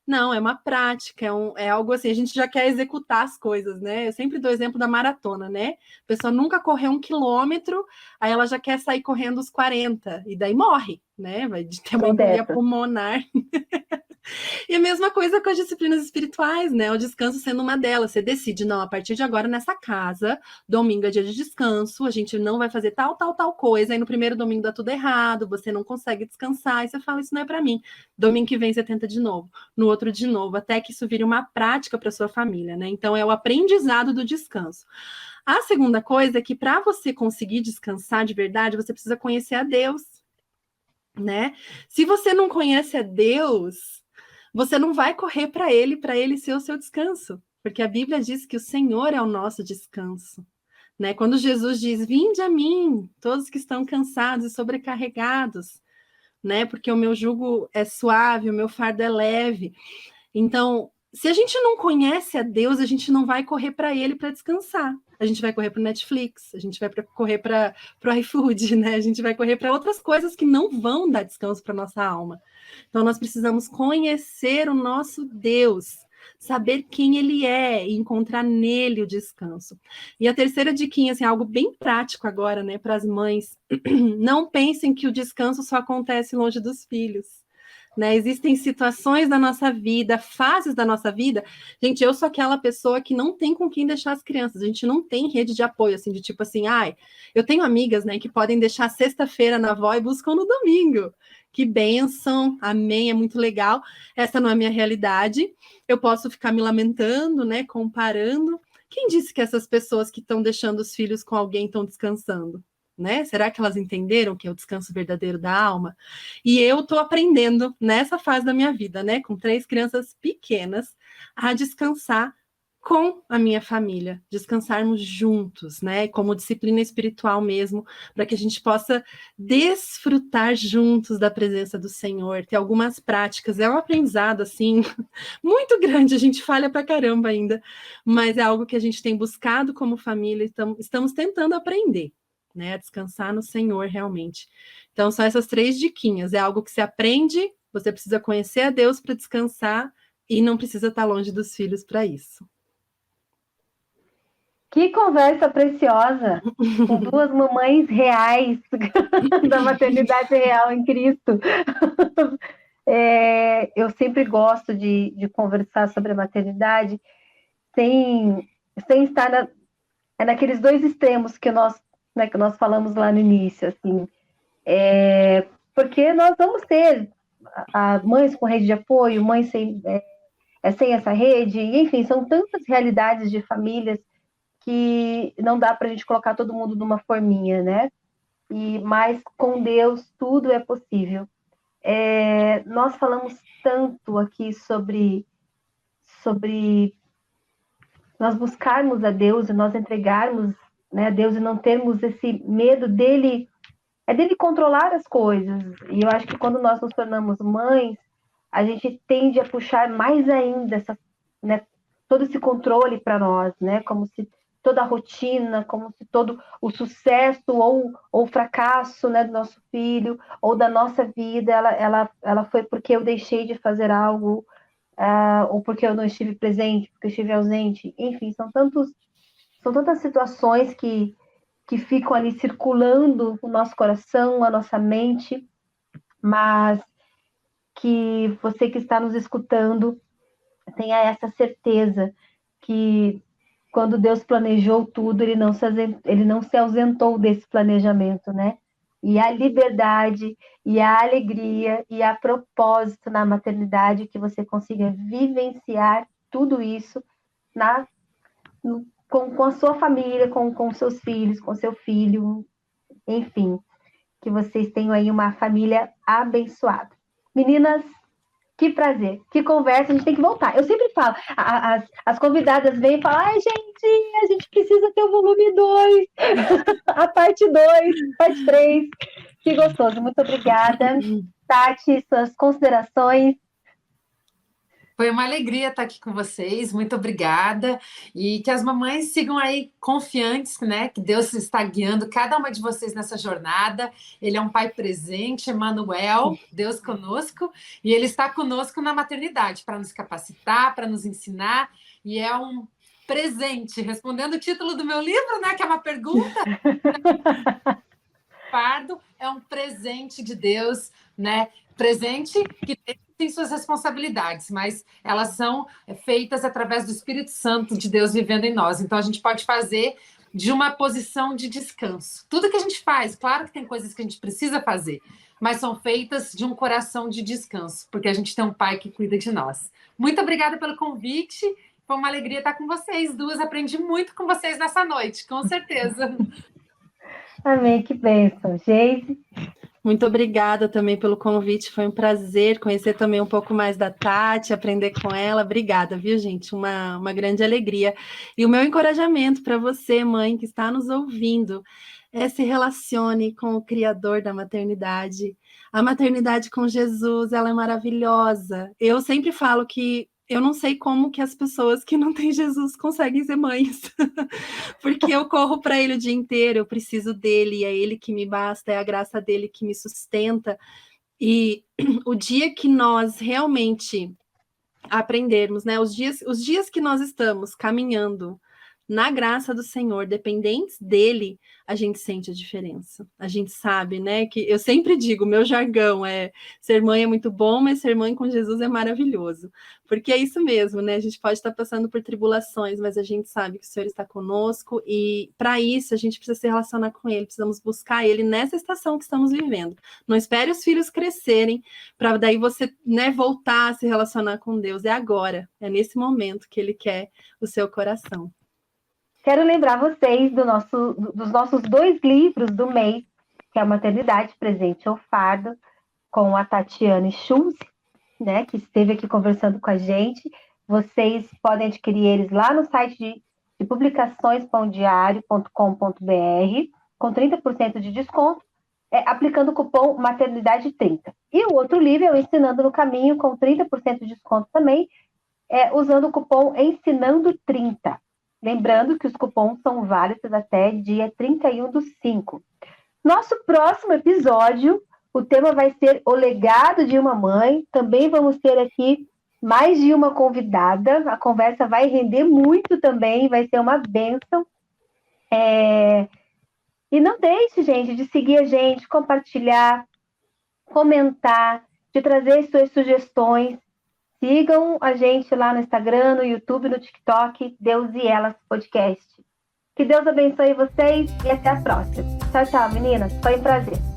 Não, é uma prática, é algo assim, a gente já quer executar as coisas, né? Eu sempre dou exemplo da maratona, né? A pessoa nunca correu 1 quilômetro, aí ela já quer sair correndo os 40, e daí morre, né? Vai ter uma embolia pulmonar. E a mesma coisa com as disciplinas espirituais, né? O descanso sendo uma delas. Você decide, não, a partir de agora, nessa casa, domingo é dia de descanso, a gente não vai fazer tal, tal, tal coisa. Aí no primeiro domingo dá tudo errado, você não consegue descansar, e você fala, isso não é para mim. Domingo que vem você tenta de novo, no outro de novo, até que isso vire uma prática para sua família, né? Então é o aprendizado do descanso. A segunda coisa é que para você conseguir descansar de verdade, você precisa conhecer a Deus, né? Se você não conhece a Deus, você não vai correr para ele ser o seu descanso, porque a Bíblia diz que o Senhor é o nosso descanso, né? Quando Jesus diz: "Vinde a mim, todos que estão cansados e sobrecarregados", né? Porque o meu jugo é suave, o meu fardo é leve. Então, se a gente não conhece a Deus, a gente não vai correr para ele para descansar. A gente vai correr para o Netflix, a gente vai correr para o iFood, né? A gente vai correr para outras coisas que não vão dar descanso para nossa alma. Então, nós precisamos conhecer o nosso Deus, saber quem ele é e encontrar nele o descanso. E a terceira diquinha, assim, algo bem prático agora, né, para as mães. Não pensem que o descanso só acontece longe dos filhos. Né? Existem situações da nossa vida, fases da nossa vida. Gente, eu sou aquela pessoa que não tem com quem deixar as crianças. A gente não tem rede de apoio, assim, de tipo assim, ai, eu tenho amigas, né, que podem deixar sexta-feira na avó e buscam no domingo. Que bênção, amém, é muito legal. Essa não é a minha realidade. Eu posso ficar me lamentando, né, comparando. Quem disse que essas pessoas que estão deixando os filhos com alguém estão descansando? Né? Será que elas entenderam que é o descanso verdadeiro da alma? E eu estou aprendendo nessa fase da minha vida, né, com 3 crianças pequenas, a descansar com a minha família, descansarmos juntos, né, como disciplina espiritual mesmo, para que a gente possa desfrutar juntos da presença do Senhor, ter algumas práticas. É um aprendizado, assim, muito grande, a gente falha pra caramba ainda, mas é algo que a gente tem buscado como família e estamos tentando aprender, né, a descansar no Senhor realmente. Então, são essas 3 diquinhas. É algo que se aprende, você precisa conhecer a Deus para descansar e não precisa estar longe dos filhos para isso.
Que conversa preciosa, com 2 mamães reais da maternidade real em Cristo. Eu sempre gosto de conversar sobre a maternidade sem estar naqueles 2 extremos que nós, né, que nós falamos lá no início, assim. Porque nós vamos ter mães com rede de apoio, mães sem essa rede, enfim, são tantas realidades de famílias que não dá para a gente colocar todo mundo numa forminha, né? Mas com Deus tudo é possível. Nós falamos tanto aqui sobre nós buscarmos a Deus e nós entregarmos, né, a Deus e não termos esse medo dele controlar as coisas. E eu acho que quando nós nos tornamos mães, a gente tende a puxar mais ainda né, todo esse controle para nós, né? Como se toda a rotina, como se todo o sucesso ou o fracasso, né, do nosso filho ou da nossa vida, ela foi porque eu deixei de fazer algo, ou porque eu não estive presente, porque eu estive ausente. Enfim, são tantas situações que ficam ali circulando o nosso coração, a nossa mente, mas que você que está nos escutando tenha essa certeza que quando Deus planejou tudo, ele não se ausentou desse planejamento, né? E a liberdade, e a alegria, e a propósito na maternidade, que você consiga vivenciar tudo isso com a sua família, com seus filhos, com seu filho, enfim, que vocês tenham aí uma família abençoada. Meninas, que prazer, que conversa, a gente tem que voltar. Eu sempre falo, as convidadas vêm e falam, ai, gente, a gente precisa ter o volume 2, a parte 2, parte 3. Que gostoso, muito obrigada. Tati, suas considerações.
Foi uma alegria estar aqui com vocês, muito obrigada. E que as mamães sigam aí confiantes, né? Que Deus está guiando cada uma de vocês nessa jornada. Ele é um pai presente, Emmanuel, Deus conosco, e ele está conosco na maternidade para nos capacitar, para nos ensinar, e é um presente. Respondendo o título do meu livro, né? Que é uma pergunta. fardo é um presente de Deus, né? Presente que tem suas responsabilidades, mas elas são feitas através do Espírito Santo de Deus vivendo em nós. Então, a gente pode fazer de uma posição de descanso. Tudo que a gente faz, claro que tem coisas que a gente precisa fazer, mas são feitas de um coração de descanso, porque a gente tem um Pai que cuida de nós. Muito obrigada pelo convite. Foi uma alegria estar com vocês duas. Aprendi muito com vocês nessa noite, com certeza.
Amém, que bênção. Geise?
Muito obrigada também pelo convite, foi um prazer conhecer também um pouco mais da Tati, aprender com ela. Obrigada, viu, gente? Uma grande alegria. E o meu encorajamento para você, mãe, que está nos ouvindo, se relacione com o Criador da maternidade. A maternidade com Jesus, ela é maravilhosa. Eu sempre falo que eu não sei como que as pessoas que não têm Jesus conseguem ser mães, porque eu corro para ele o dia inteiro, eu preciso dele, é ele que me basta, é a graça dele que me sustenta. E o dia que nós realmente aprendermos, né, os dias que nós estamos caminhando na graça do Senhor, dependentes dele, a gente sente a diferença. A gente sabe, né, que eu sempre digo, meu jargão é ser mãe é muito bom, mas ser mãe com Jesus é maravilhoso. Porque é isso mesmo, né? A gente pode estar passando por tribulações, mas a gente sabe que o Senhor está conosco e para isso a gente precisa se relacionar com ele, precisamos buscar ele nessa estação que estamos vivendo. Não espere os filhos crescerem para daí você, né, voltar a se relacionar com Deus. É agora, é nesse momento que ele quer o seu coração.
Quero lembrar vocês dos nossos 2 livros do mês, que é a Maternidade, Presente ou Fardo, com a Tatiane Schulze, né, que esteve aqui conversando com a gente. Vocês podem adquirir eles lá no site de publicações.diario.com.br, com 30% de desconto, aplicando o cupom Maternidade30. E o outro livro é o Ensinando no Caminho, com 30% de desconto também, usando o cupom Ensinando30. Lembrando que os cupons são válidos até dia 31/5. Nosso próximo episódio, o tema vai ser o legado de uma mãe. Também vamos ter aqui mais de uma convidada. A conversa vai render muito também, vai ser uma bênção. E não deixe, gente, de seguir a gente, compartilhar, comentar, de trazer suas sugestões. Sigam a gente lá no Instagram, no YouTube, no TikTok, Deus e Elas Podcast. Que Deus abençoe vocês e até a próxima. Tchau, tchau, meninas. Foi um prazer.